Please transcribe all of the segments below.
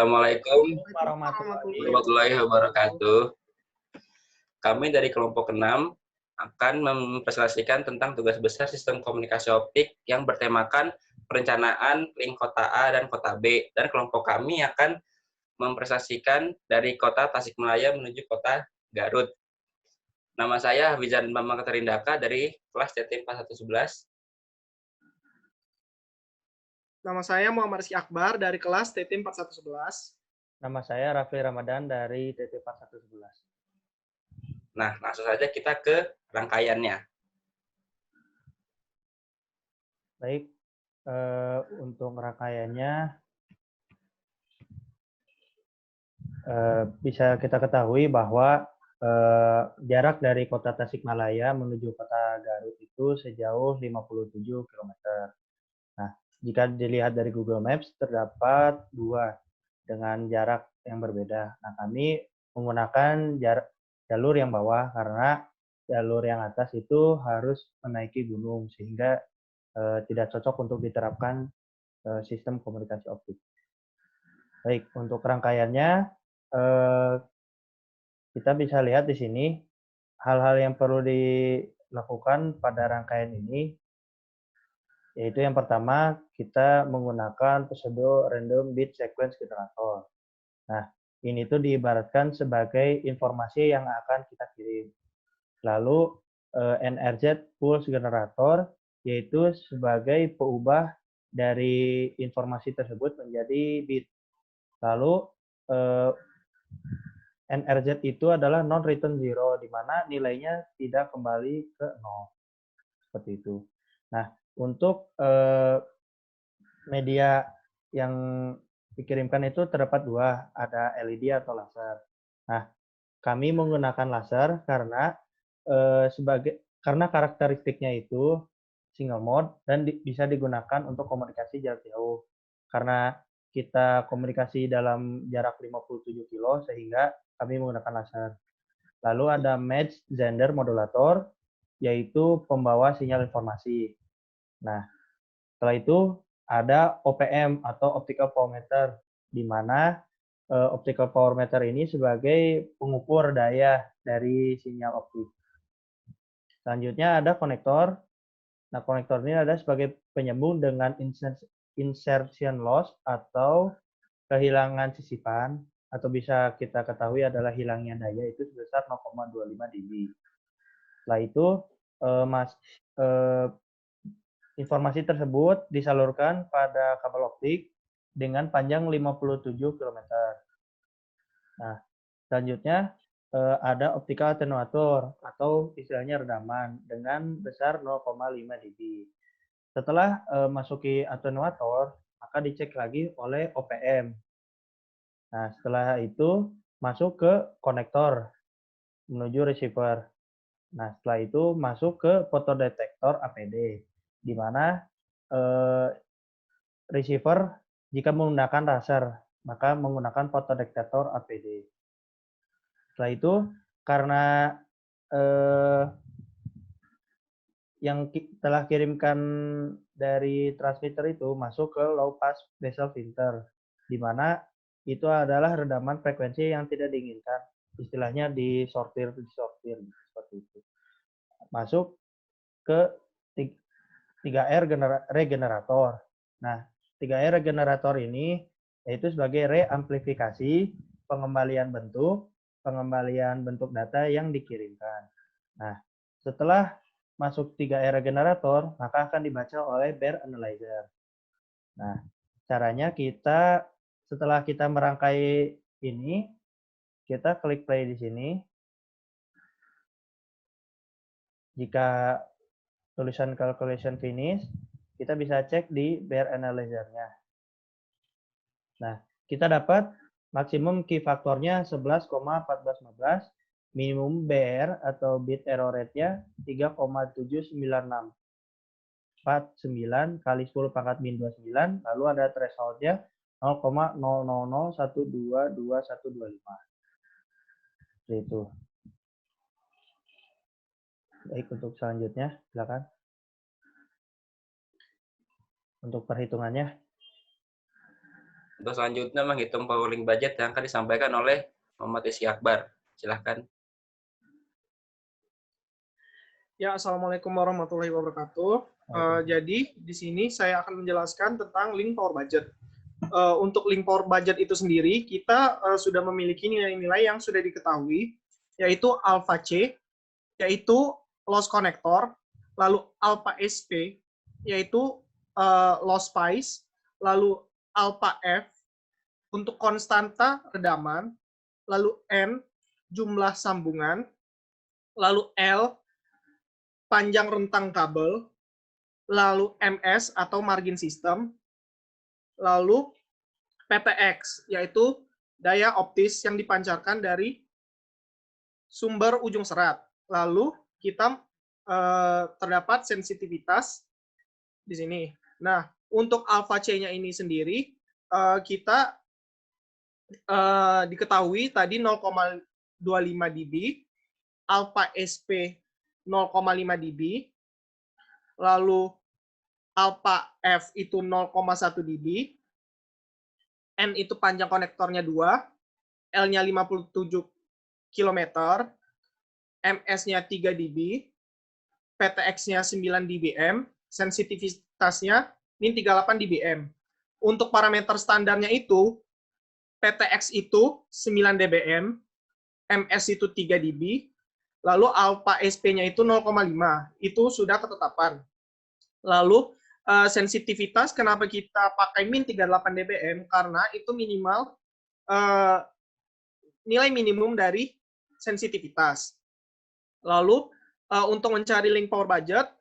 Assalamualaikum Warahmatullahi warahmatullahi wabarakatuh. Kami dari kelompok 6 akan mempresentasikan tentang tugas besar sistem komunikasi optik yang bertemakan perencanaan link kota A dan kota B. Dan kelompok kami akan mempresentasikan dari kota Tasikmalaya menuju kota Garut. Nama saya Hafizan Bambang Katarindaka dari kelas TT 4111. Nama saya Muhammad Rizky Akbar dari kelas TT 4111. Nama saya Rafli Ramadan dari TT 4111. Nah, langsung saja kita ke rangkaiannya. Baik, untuk rangkaiannya bisa kita ketahui bahwa jarak dari kota Tasikmalaya menuju kota Garut itu sejauh 57 km. Nah, jika dilihat dari Google Maps, terdapat dua dengan jarak yang berbeda. Nah, kami menggunakan jalur yang bawah karena jalur yang atas itu harus menaiki gunung sehingga tidak cocok untuk diterapkan sistem komunikasi optik. Baik, untuk rangkaiannya kita bisa lihat di sini hal-hal yang perlu dilakukan pada rangkaian ini, yaitu yang pertama kita menggunakan pseudo random bit sequence generator. Nah, ini tuh diibaratkan sebagai informasi yang akan kita kirim. Lalu NRZ pulse generator, yaitu sebagai peubah dari informasi tersebut menjadi bit. Lalu NRZ itu adalah non-return zero, di mana nilainya tidak kembali ke 0. Seperti itu. Nah, untuk media yang dikirimkan itu terdapat dua, ada LED atau laser. Nah, kami menggunakan laser karena karena karakteristiknya itu single mode dan bisa digunakan untuk komunikasi jarak jauh. Karena kita komunikasi dalam jarak 57 kilo sehingga kami menggunakan laser. Lalu ada match gender modulator, yaitu pembawa sinyal informasi. Nah, setelah itu ada OPM atau optical power meter, di mana optical power meter ini sebagai pengukur daya dari sinyal optik. Selanjutnya ada konektor. Nah, konektor ini ada sebagai penyambung dengan insertion loss atau kehilangan sisipan, atau bisa kita ketahui adalah hilangnya daya itu sebesar 0,25 dB. Setelah itu, informasi tersebut disalurkan pada kabel optik dengan panjang 57 km. Nah, selanjutnya ada optical attenuator atau istilahnya redaman dengan besar 0,5 dB. Setelah masuki attenuator, maka dicek lagi oleh OPM. Nah, setelah itu masuk ke konektor menuju receiver. Nah, setelah itu masuk ke fotodetektor APD, di mana receiver jika menggunakan laser, maka menggunakan fotodetektor APD. Setelah itu, karena yang telah kirimkan dari transmitter itu masuk ke low pass basal filter, di mana itu adalah redaman frekuensi yang tidak diinginkan, istilahnya disortir seperti itu. Masuk ke 3R regenerator. Nah, 3R regenerator ini yaitu sebagai reamplifikasi, pengembalian bentuk data yang dikirimkan. Nah, setelah masuk 3R regenerator, maka akan dibaca oleh Bair Analyzer. Nah, caranya setelah kita merangkai ini, kita klik play di sini. Jika tulisan calculation finish, kita bisa cek di Bair Analyzer-nya. Nah, kita dapat maksimum key faktornya 11,1415, minimum BR atau bit error rate-nya 3,796. 49 kali 10 pangkat min 29, lalu ada threshold-nya 0,000122125. Seperti itu. Baik, untuk selanjutnya, silakan. Untuk perhitungannya. Untuk selanjutnya menghitung power link budget yang akan disampaikan oleh Muhammad Rizky Akbar. Silahkan. Ya, Assalamualaikum warahmatullahi wabarakatuh. Jadi, di sini saya akan menjelaskan tentang link power budget. Untuk link power budget itu sendiri, kita sudah memiliki nilai-nilai yang sudah diketahui, yaitu alpha C, yaitu loss connector, lalu alpha SP, yaitu loss spice, lalu alpha F untuk konstanta redaman, lalu N jumlah sambungan, lalu L panjang rentang kabel, lalu MS atau margin system, lalu PTX yaitu daya optis yang dipancarkan dari sumber ujung serat. Lalu kita terdapat sensitivitas di sini. Nah, untuk alpha C-nya ini sendiri kita diketahui tadi 0,25 dB, alpha SP 0,5 dB, lalu alpha F itu 0,1 dB, N itu panjang konektornya 2, L-nya 57 km, MS-nya 3 dB, PTX-nya 9 dBm, sensitivitasnya min 38 dBm. Untuk parameter standarnya itu, PTX itu 9 dBm, MS itu 3 dB, lalu alpha SP-nya itu 0,5. Itu sudah ketetapan. Lalu sensitivitas kenapa kita pakai min 38 dBm? Karena itu minimal nilai minimum dari sensitivitas. Lalu untuk mencari link power budget,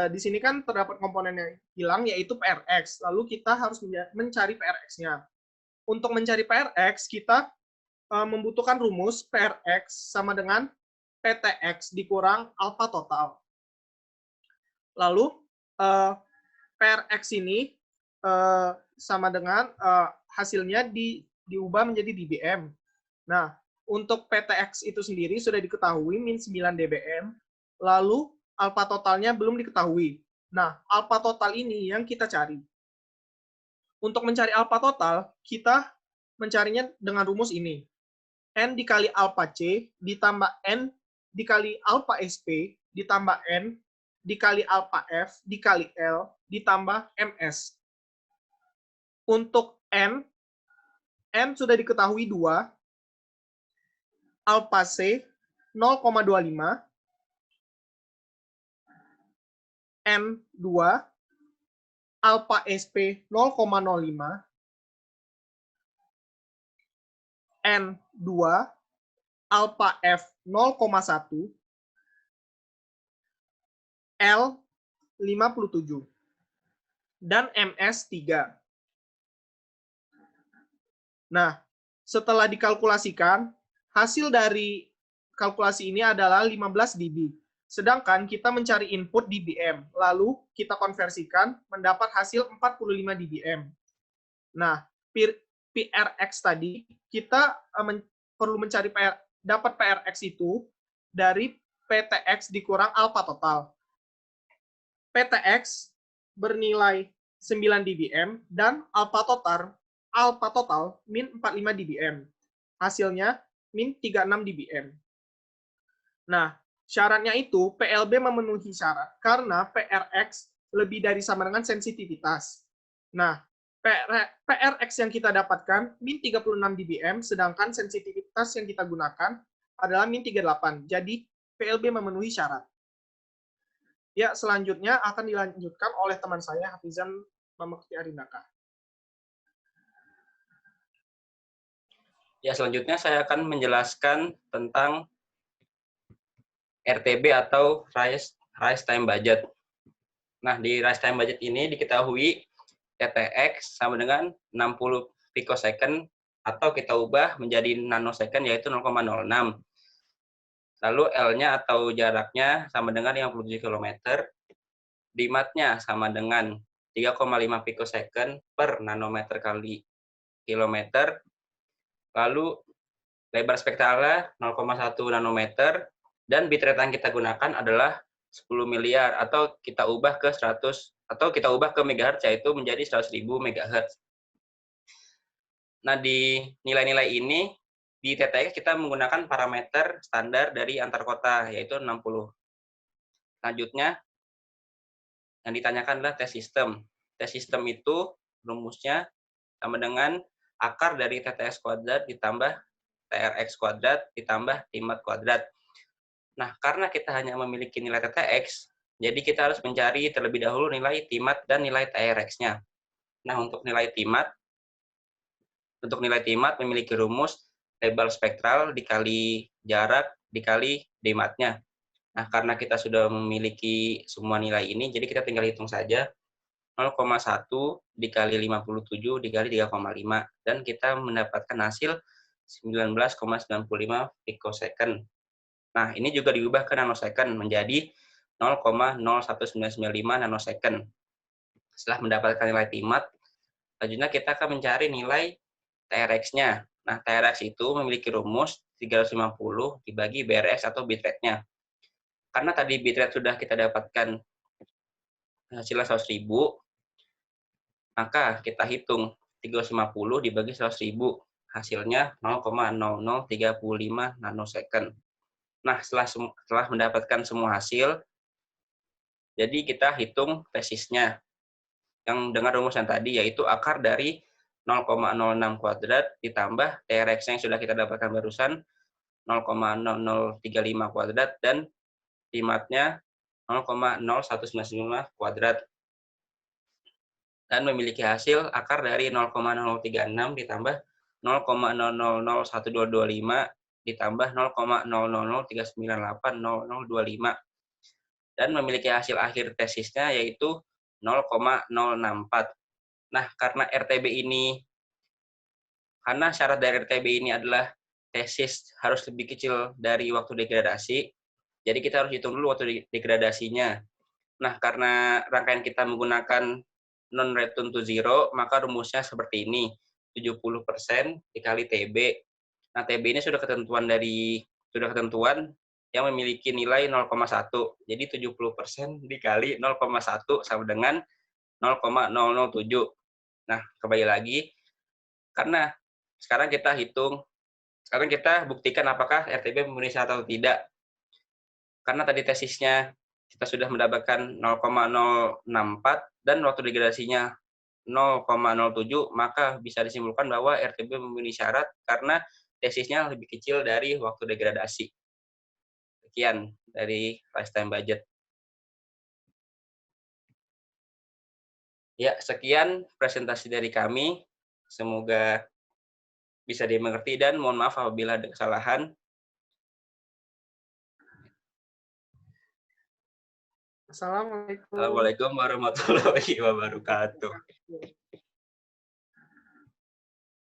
di sini kan terdapat komponen yang hilang yaitu PRX. Lalu kita harus mencari PRX-nya. Untuk mencari PRX, kita membutuhkan rumus PRX sama dengan PTX dikurang alpha total. Lalu PRX ini sama dengan hasilnya diubah menjadi dBm. Nah, untuk PTX itu sendiri sudah diketahui min 9 dBm, lalu alpha totalnya belum diketahui. Nah, alpha total ini yang kita cari. Untuk mencari alpha total, kita mencarinya dengan rumus ini. N dikali alpha C ditambah N dikali alpha SP ditambah N dikali alpha F dikali L ditambah MS. Untuk N sudah diketahui 2, alpha C 0,25, N 2, alpha SP 0,05, N 2, alpha F 0,1, L 57, dan MS 3. Nah, setelah dikalkulasikan, hasil dari kalkulasi ini adalah 15 dB. Sedangkan kita mencari input dBm, lalu kita konversikan mendapat hasil 45 dBm. Nah, PRX tadi, kita perlu mencari dapat PRX itu dari PTX dikurang alpha total. PTX bernilai 9 dBm dan alpha total min 45 dBm. Hasilnya min 36 dBm. Nah, syaratnya itu PLB memenuhi syarat karena PRX lebih dari sama dengan sensitivitas. Nah, PRX yang kita dapatkan min 36 dBm, sedangkan sensitivitas yang kita gunakan adalah min 38. Jadi, PLB memenuhi syarat. Ya, selanjutnya akan dilanjutkan oleh teman saya, Hafizan Mamukti Arindaka. Ya, selanjutnya saya akan menjelaskan tentang RTB atau Rise Time Budget. Nah, di Rise Time Budget ini diketahui TTX sama dengan 60 picosecond atau kita ubah menjadi nanosecond yaitu 0,06. Lalu L-nya atau jaraknya sama dengan 57 km. Dimatnya sama dengan 3,5 picosecond per nanometer kali kilometer. Lalu lebar spektralnya 0,1 nanometer dan bitrate yang kita gunakan adalah 10 miliar atau kita ubah ke 100 atau kita ubah ke megahertz yaitu menjadi 100.000 megahertz. Nah, di nilai-nilai ini, di TTX kita menggunakan parameter standar dari antar kota, yaitu 60. Selanjutnya, yang ditanyakan adalah tes sistem. Tes sistem itu rumusnya sama dengan akar dari TTX kuadrat ditambah TRX kuadrat ditambah Timat kuadrat. Nah, karena kita hanya memiliki nilai TTX, jadi kita harus mencari terlebih dahulu nilai Timat dan nilai TRX-nya. Nah, untuk nilai Timat memiliki rumus label spektral dikali jarak dikali Dmat-nya. Nah, karena kita sudah memiliki semua nilai ini, jadi kita tinggal hitung saja 0,1 dikali 57 dikali 3,5 dan kita mendapatkan hasil 19,95 picosecond. Nah, ini juga diubah ke nanosecond menjadi 0,01995 nanosecond. Setelah mendapatkan nilai Timat, selanjutnya kita akan mencari nilai TRX-nya. Nah, TRX itu memiliki rumus 350 dibagi BRX atau bitrate-nya. Karena tadi bitrate sudah kita dapatkan hasilnya 100.000, maka kita hitung 350 dibagi 100.000, hasilnya 0,0035 nanosecond. Nah, setelah mendapatkan semua hasil, jadi kita hitung tesisnya yang dengan rumus yang tadi, yaitu akar dari 0,06 kuadrat ditambah TRX yang sudah kita dapatkan barusan 0,0035 kuadrat dan Timatnya 0,0195 kuadrat. Dan memiliki hasil akar dari 0,0036 ditambah 0,001225 ditambah 0,0039800025 dan memiliki hasil akhir tesisnya yaitu 0,064. Nah, karena syarat dari RTB ini adalah tesis harus lebih kecil dari waktu degradasi, jadi kita harus hitung dulu waktu degradasinya. Nah, karena rangkaian kita menggunakan non-return to zero, maka rumusnya seperti ini, 70% dikali TB. Nah, TB ini sudah ketentuan yang memiliki nilai 0,1. Jadi 70% dikali 0,1 sama dengan 0,007. Nah, kembali lagi, karena sekarang kita buktikan apakah RTB memenuhi syarat atau tidak. Karena tadi tesisnya kita sudah mendapatkan 0,064 dan waktu degradasinya 0,07, maka bisa disimpulkan bahwa RTB memenuhi syarat karena tesisnya lebih kecil dari waktu degradasi. Sekian dari lifetime budget. Ya, sekian presentasi dari kami. Semoga bisa dimengerti dan mohon maaf apabila ada kesalahan. Assalamualaikum. Assalamualaikum warahmatullahi wabarakatuh.